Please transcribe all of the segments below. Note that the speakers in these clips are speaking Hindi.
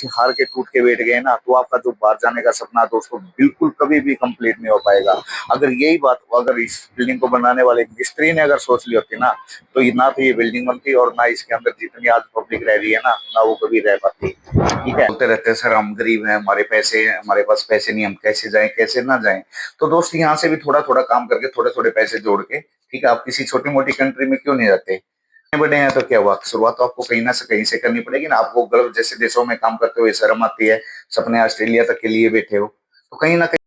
ऐसे हार के टूट के बैठ गए ना, तो आपका जो बाहर जाने का सपना है दोस्तों बिल्कुल कभी भी कंप्लीट नहीं हो पाएगा। अगर यही बात अगर इस बिल्डिंग को बनाने वाले मिस्त्री ने अगर सोच ली होती ना, तो ना तो ये बिल्डिंग बनती और ना इसके अंदर जितनी आज पब्लिक रह रही है ना वो कभी रह पाती। ठीक है, बोलते रहते हैं सर हम गरीब हैं, हमारे पैसे हैं, हमारे पास पैसे नहीं, हम कैसे जाएं कैसे ना जाएं। तो दोस्त यहाँ से भी थोड़ा थोड़ा काम करके थोड़े थोड़े पैसे जोड़ के, ठीक है, आप किसी छोटी मोटी कंट्री में क्यों नहीं रहते। बड़े हैं तो क्या हुआ, शुरुआत तो आपको कहीं ना से कहीं से करनी पड़ेगी ना। आपको गल्फ जैसे देशों में काम करते हुए शर्म आती है, सपने ऑस्ट्रेलिया तक के लिए बैठे हो, तो कहीं ना कहीं।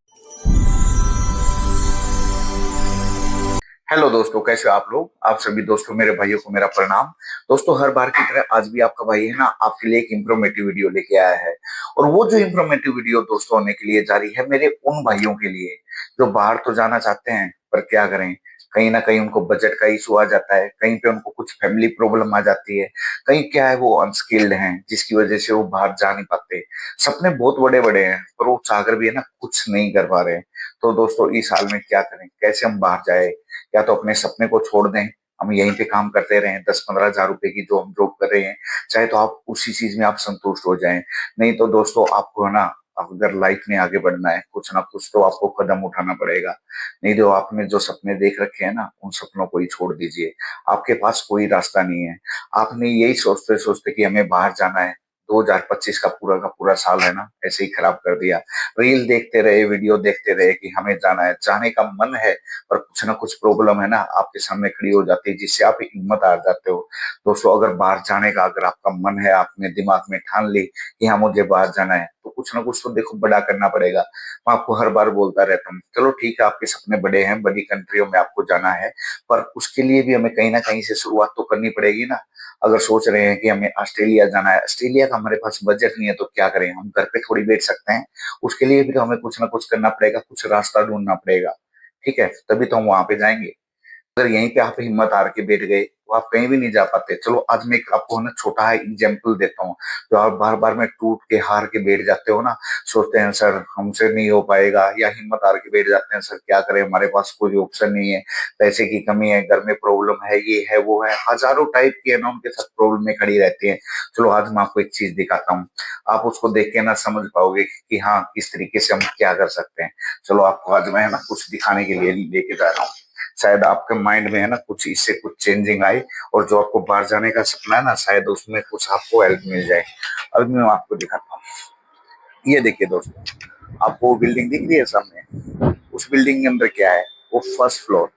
हेलो दोस्तों, कैसे हो आप लोग। आप सभी दोस्तों, मेरे भाइयों को मेरा प्रणाम। दोस्तों हर बार की तरह आज भी आपका भाई है ना आपके लिए एक इंफॉर्मेटिव वीडियो लेके आया है। और वो जो इंफॉर्मेटिव वीडियो दोस्तों होने के लिए जा रही है मेरे उन भाइयों के लिए जो बाहर तो जाना चाहते हैं, पर क्या करें, कहीं ना कहीं उनको बजट का इशू आ जाता है, कहीं पे उनको कुछ फैमिली प्रॉब्लम आ जाती है, कहीं क्या है वो अनस्किल्ड हैं जिसकी वजह से वो बाहर जा नहीं पाते। सपने बहुत बड़े बड़े हैं पर वो चाहकर भी है ना कुछ नहीं कर पा रहे। तो दोस्तों इस हाल में क्या करें, कैसे हम बाहर जाए। या तो अपने सपने को छोड़ दें, हम यहीं पे काम करते रहें, 10-15 हजार रुपए की जो हम जॉब कर रहे हैं, चाहे तो आप उसी चीज में आप संतुष्ट हो जाएं। नहीं तो दोस्तों आपको है ना, अगर लाइफ में आगे बढ़ना है कुछ ना कुछ तो आपको कदम उठाना पड़ेगा। नहीं तो आपने जो सपने देख रखे हैं ना उन सपनों को ही छोड़ दीजिए। आपके पास कोई रास्ता नहीं है। आपने यही सोचते सोचते कि हमें बाहर जाना है, 2025 का पूरा साल है ना ऐसे ही खराब कर दिया। रील देखते रहे, वीडियो देखते रहे कि हमें जाना है, जाने का मन है, पर कुछ ना कुछ प्रॉब्लम है ना आपके सामने खड़ी हो जाती है जिससे आप हिम्मत हार जाते हो। दोस्तों अगर बाहर जाने का अगर आपका मन है, आपने दिमाग में ठान ली कि हाँ मुझे बाहर जाना है, तो कुछ ना कुछ तो देखो बड़ा करना पड़ेगा। मैं आपको हर बार बोलता रहता हूँ, चलो ठीक है आपके सपने बड़े हैं, बड़ी कंट्रियों में आपको जाना है, पर उसके लिए भी हमें कहीं ना कहीं से शुरुआत तो करनी पड़ेगी ना। अगर सोच रहे हैं कि हमें ऑस्ट्रेलिया जाना है, ऑस्ट्रेलिया का हमारे पास बजट नहीं है, तो क्या करें, हम घर पे थोड़ी बैठ सकते हैं। उसके लिए भी तो हमें कुछ ना कुछ करना पड़ेगा, कुछ रास्ता ढूंढना पड़ेगा। ठीक है, तभी तो हम वहां पे जाएंगे। अगर यहीं पे आप हिम्मत हार के बैठ गए तो आप कहीं भी नहीं जा पाते। चलो आज मैं एक आपको है ना छोटा है एग्जाम्पल देता हूँ। जो आप बार बार में टूट के हार के बैठ जाते हो ना, सोचते हैं सर हमसे नहीं हो पाएगा, या हिम्मत हार के बैठ जाते हैं सर क्या करें, हमारे पास कोई ऑप्शन नहीं है, पैसे की कमी है, घर में प्रॉब्लम है, ये है वो है, हजारों टाइप की है ना उनके साथ प्रॉब्लम में खड़ी रहती है। चलो आज मैं आपको एक चीज दिखाता हूँ, आप उसको देख के ना समझ पाओगे कि हाँ किस तरीके से हम क्या कर सकते हैं। चलो आपको आज मैं है ना कुछ दिखाने के लिए लेके जा रहा हूँ। शायद आपके माइंड में है ना कुछ इससे कुछ चेंजिंग आए, और जो आपको बाहर जाने का सपना है ना शायद उसमें कुछ आपको हेल्प मिल जाए। अभी मैं आपको दिखाता हूँ। ये देखिए दोस्तों, आपको वो बिल्डिंग दिख रही है सामने, उस बिल्डिंग के अंदर क्या है, वो फर्स्ट फ्लोर।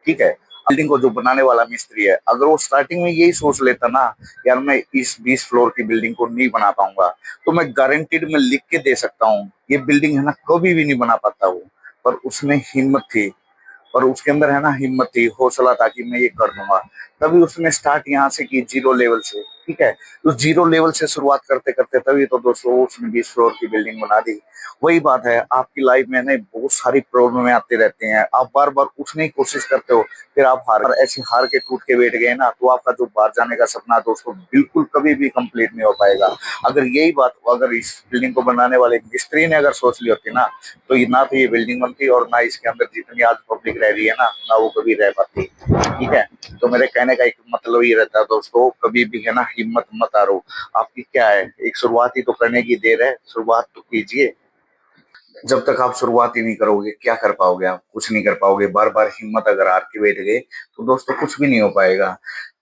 ठीक है, बिल्डिंग को जो बनाने वाला मिस्त्री है, अगर वो स्टार्टिंग में यही सोच लेता ना, यार मैं इस 20 फ्लोर की बिल्डिंग को नहीं बना पाऊंगा, तो मैं गारंटीड में लिख के दे सकता हूँ ये बिल्डिंग है ना कभी भी नहीं बना पाता वो। पर उसमें हिम्मत थी, और उसके अंदर है ना हिम्मत थी, हौसला था कि मैं ये कर दूंगा। तभी उसने स्टार्ट यहाँ से की, जीरो लेवल से। ठीक है, तो जीरो लेवल से शुरुआत करते करते तभी तो दोस्तों उसने 20 फ्लोर की बिल्डिंग बना दी। वही बात है, आपकी लाइफ में ना बहुत सारी प्रॉब्लम आती रहती हैं, आप बार बार उठने की कोशिश करते हो, फिर आप ऐसे हार के टूट के बैठ गए ना, तो आपका जो बाहर जाने का सपना दोस्तों बिल्कुल कभी भी कंप्लीट नहीं हो पाएगा। अगर यही बात अगर इस बिल्डिंग को बनाने वाले मिस्त्री ने अगर सोच ली होती ना, तो ना तो ये बिल्डिंग बनती और ना इसके अंदर जितनी आज पब्लिक रह रही है ना वो कभी रह पाती। ठीक है, तो मेरे कहने का एक मतलब ये रहता है दोस्तों, कभी भी है ना हिम्मत मत हारो। आपकी क्या है, एक शुरुआत ही तो करने की देर है, शुरुआत तो कीजिए। जब तक आप शुरुआत ही नहीं करोगे क्या कर पाओगे, आप कुछ नहीं कर पाओगे। बार बार हिम्मत अगर हार के बैठ गए तो दोस्तों कुछ भी नहीं हो पाएगा।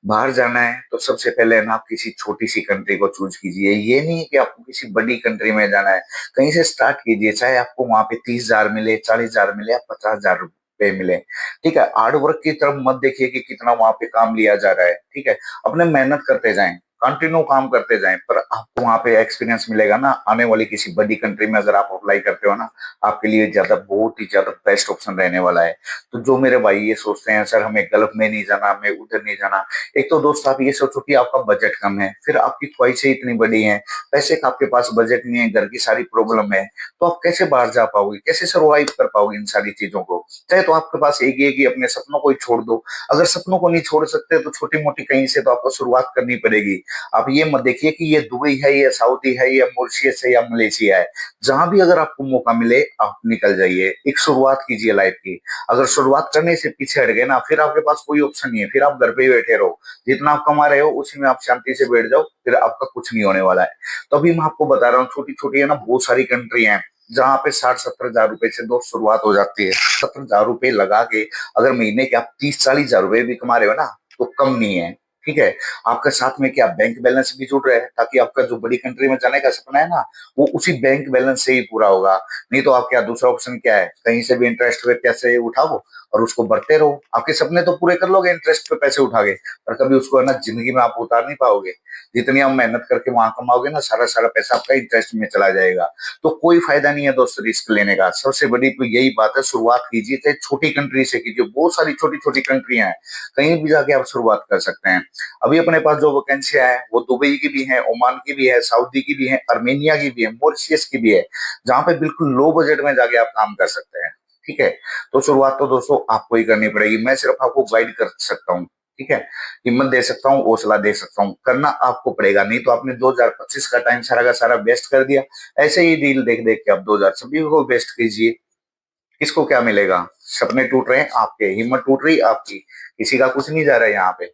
बाहर जाना है तो सबसे पहले ना आप किसी छोटी सी कंट्री को चूज कीजिए। ये नहीं है कि आपको किसी बड़ी कंट्री में जाना है, कहीं से स्टार्ट कीजिए। चाहे आपको वहां पे 30 हजार मिले, 40 हजार मिले या 50 हजार रुपए मिले। ठीक है, हार्ड वर्क की तरफ मत देखिए कि कितना वहां पे काम लिया जा रहा है। ठीक है, अपने मेहनत करते जाएं, कंटिन्यू काम करते जाएं, पर आपको वहां पे एक्सपीरियंस मिलेगा ना। आने वाली किसी बड़ी कंट्री में अगर आप अप्लाई करते हो ना, आपके लिए ज्यादा बहुत ही ज्यादा बेस्ट ऑप्शन रहने वाला है। तो जो मेरे भाई ये सोचते हैं सर हमें गल्फ में नहीं जाना, हमें उधर नहीं जाना, एक तो दोस्त आप ये सोचो कि आपका बजट कम है, फिर आपकी ख्वाहिशें इतनी बड़ी हैं, पैसे का आपके पास बजट नहीं है, घर की सारी प्रॉब्लम है, तो आप कैसे बाहर जा पाओगे, कैसे सर्वाइव कर पाओगे इन सारी चीजों को। चाहे तो आपके पास एक ही है कि अपने सपनों को ही छोड़ दो। अगर सपनों को नहीं छोड़ सकते तो छोटी मोटी कहीं से तो आपको शुरुआत करनी पड़ेगी। आप ये मत देखिए कि ये दुबई है, ये सऊदी है, ये मॉरिशस है या मलेशिया है। जहां भी अगर आपको मौका मिले आप निकल जाइए, एक शुरुआत कीजिए लाइफ की। अगर शुरुआत करने से पीछे हट गए ना, फिर आपके पास कोई ऑप्शन नहीं है, फिर आप घर पे ही बैठे रहो। जितना आप कमा रहे हो उसी में आप शांति से बैठ जाओ, फिर आपका कुछ नहीं होने वाला है। तो अभी मैं आपको बता रहा हूँ, छोटी छोटी है ना बहुत सारी कंट्री हैं जहाँ पे 60-70 हजार रुपए से दोस्त शुरुआत हो जाती है। 70 हजार रुपए लगा के अगर महीने के आप 30-40 हजार रुपए भी कमा रहे हो ना, तो कम नहीं है। ठीक है। आपके साथ में क्या बैंक बैलेंस भी जुड़ रहा है, ताकि आपका जो बड़ी कंट्री में जाने का सपना है ना, वो उसी बैंक बैलेंस से ही पूरा होगा। नहीं तो आप क्या, दूसरा ऑप्शन क्या है, कहीं से भी इंटरेस्ट पे पैसे उठाओ और उसको बढ़ते रहो। आपके सपने तो पूरे कर लोगे इंटरेस्ट पे पैसे उठा के, पर कभी उसको है ना जिंदगी में आप उतार नहीं पाओगे। जितनी आप मेहनत करके वहां कमाओगे ना, सारा सारा पैसा आपका इंटरेस्ट में चला जाएगा। तो कोई फायदा नहीं है दोस्त रिस्क लेने का। सबसे बड़ी तो यही बात है, शुरुआत कीजिए चाहे छोटी कंट्री से कीजिए। बहुत सारी छोटी छोटी कंट्रियां हैं, कहीं भी जाके आप शुरुआत कर सकते हैं। अभी अपने पास जो वैकेंसियां हैं वो दुबई की भी है, ओमान की भी है, सऊदी की भी है, अर्मेनिया की भी है, मॉरिशस की भी है, जहां पे बिल्कुल लो बजट में जाके आप काम कर सकते हैं। ठीक है। तो शुरुआत तो दोस्तों आपको ही करनी पड़ेगी, मैं सिर्फ आपको गाइड कर सकता हूँ। ठीक है। हिम्मत दे सकता हूँ, हौसला दे सकता हूँ, करना आपको पड़ेगा। नहीं तो आपने 2025 का टाइम सारा का सारा वेस्ट कर दिया। ऐसे ही रील देख देख के आप 2026 को वेस्ट कीजिए। किसको क्या मिलेगा? सपने टूट रहे हैं आपके, हिम्मत टूट रही है आपकी, किसी का कुछ नहीं जा रहा है यहाँ पे।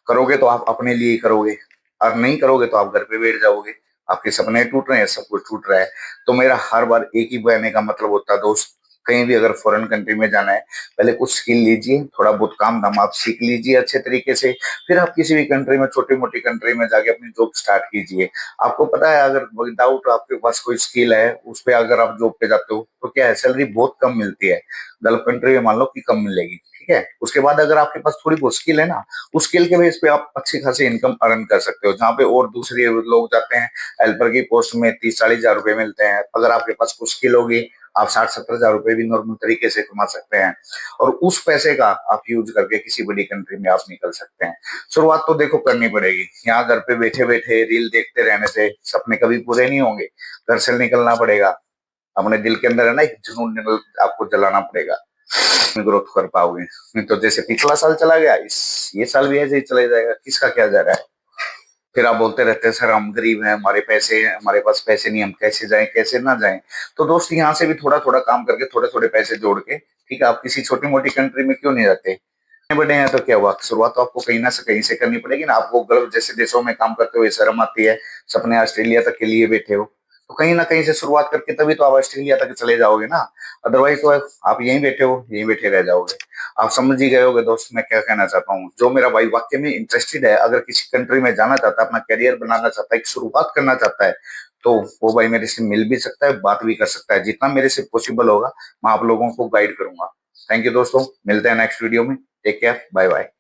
करोगे तो आप अपने लिए ही करोगे, और नहीं करोगे तो आप घर पे बैठ जाओगे। आपके सपने टूट रहे हैं, सब कुछ टूट रहा है। तो मेरा हर बार एक ही कहने का मतलब होता है दोस्त, कहीं भी अगर फॉरेन कंट्री में जाना है, पहले कुछ स्किल लीजिए, थोड़ा बहुत काम धाम आप सीख लीजिए अच्छे तरीके से। फिर आप किसी भी कंट्री में, छोटी मोटी कंट्री में जाके अपनी जॉब स्टार्ट कीजिए। आपको पता है, अगर विदाउट आपके पास कोई स्किल है, उस पर अगर आप जॉब पे जाते हो तो क्या है, सैलरी बहुत कम मिलती है। गल्फ कंट्री में मान लो कि कम मिलेगी। ठीक है। उसके बाद अगर आपके पास थोड़ी बहुत स्किल है ना, उस स्किल के बेस पे आप अच्छी खासी इनकम अर्न कर सकते हो। जहाँ पे और दूसरे लोग जाते हैं हेल्पर की पोस्ट में, 30-40 हजार रुपए मिलते हैं। अगर आपके पास कुछ स्किल होगी, आप 60-70 हजार रुपए भी नॉर्मल तरीके से कमा सकते हैं। और उस पैसे का आप यूज करके किसी बड़ी कंट्री में आप निकल सकते हैं। शुरुआत तो देखो करनी पड़ेगी। यहाँ घर पे बैठे बैठे रील देखते रहने से सपने कभी पूरे नहीं होंगे। घर से निकलना पड़ेगा। अपने दिल के अंदर है ना एक जुनून आपको जलाना पड़ेगा, ग्रोथ कर पाओगे। नहीं तो जैसे पिछला साल चला गया, ये साल भी ऐसे ही चला जाएगा। किसका क्या जा रहा है? फिर आप बोलते रहते हैं सर हम गरीब हैं, हमारे पैसे हैं, हमारे पास पैसे नहीं, हम कैसे जाएं कैसे ना जाएं। तो दोस्त यहाँ से भी थोड़ा थोड़ा काम करके, थोड़े थोड़े पैसे जोड़ के, ठीक है, आप किसी छोटी मोटी कंट्री में क्यों नहीं जाते? बड़े हैं तो क्या हुआ, शुरुआत तो आपको कहीं ना से कहीं से करनी पड़ेगी ना। आपको गल्फ जैसे देशों में काम करते हुए शर्म आती है, सपने ऑस्ट्रेलिया तक के लिए बैठे हो, तो कहीं ना कहीं से शुरुआत करके तभी तो आप ऑस्ट्रेलिया तक चले जाओगे ना। अदरवाइज तो आप यहीं बैठे हो, यहीं बैठे रह जाओगे। आप समझ ही गए होगे दोस्त मैं क्या कहना चाहता हूँ। जो मेरा भाई वाकई में इंटरेस्टेड है, अगर किसी कंट्री में जाना चाहता है, अपना करियर बनाना चाहता है, एक शुरुआत करना चाहता है, तो वो भाई मेरे से मिल भी सकता है, बात भी कर सकता है। जितना मेरे से पॉसिबल होगा मैं आप लोगों को गाइड करूंगा। थैंक यू दोस्तों, मिलते हैं नेक्स्ट वीडियो में। Take care, bye bye.